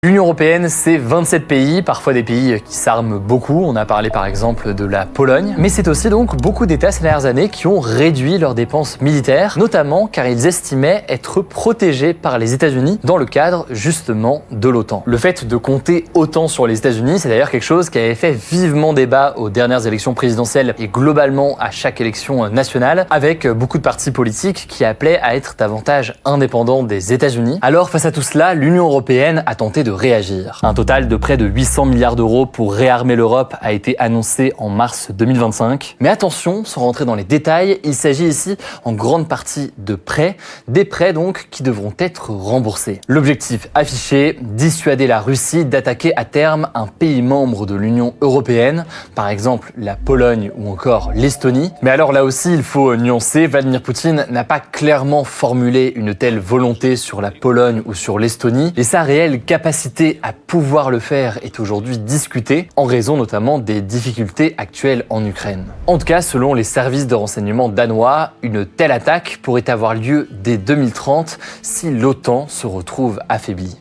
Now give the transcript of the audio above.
L'Union européenne, c'est 27 pays, parfois des pays qui s'arment beaucoup. On a parlé par exemple de la Pologne. Mais c'est aussi donc beaucoup d'États ces dernières années qui ont réduit leurs dépenses militaires, notamment car ils estimaient être protégés par les États-Unis dans le cadre justement de l'OTAN. Le fait de compter autant sur les États-Unis, c'est d'ailleurs quelque chose qui avait fait vivement débat aux dernières élections présidentielles et globalement à chaque élection nationale, avec beaucoup de partis politiques qui appelaient à être davantage indépendants des États-Unis. Alors face à tout cela, l'Union européenne a tenté de réagir. Un total de près de 800 milliards d'euros pour réarmer l'Europe a été annoncé en mars 2025. Mais attention, sans rentrer dans les détails, il s'agit ici en grande partie de prêts, des prêts donc qui devront être remboursés. L'objectif affiché, dissuader la Russie d'attaquer à terme un pays membre de l'Union européenne, par exemple la Pologne ou encore l'Estonie. Mais alors là aussi, il faut nuancer, Vladimir Poutine n'a pas clairement formulé une telle volonté sur la Pologne ou sur l'Estonie, et sa réelle capacité à pouvoir le faire est aujourd'hui discutée, en raison notamment des difficultés actuelles en Ukraine. En tout cas, selon les services de renseignement danois, une telle attaque pourrait avoir lieu dès 2030 si l'OTAN se retrouve affaiblie.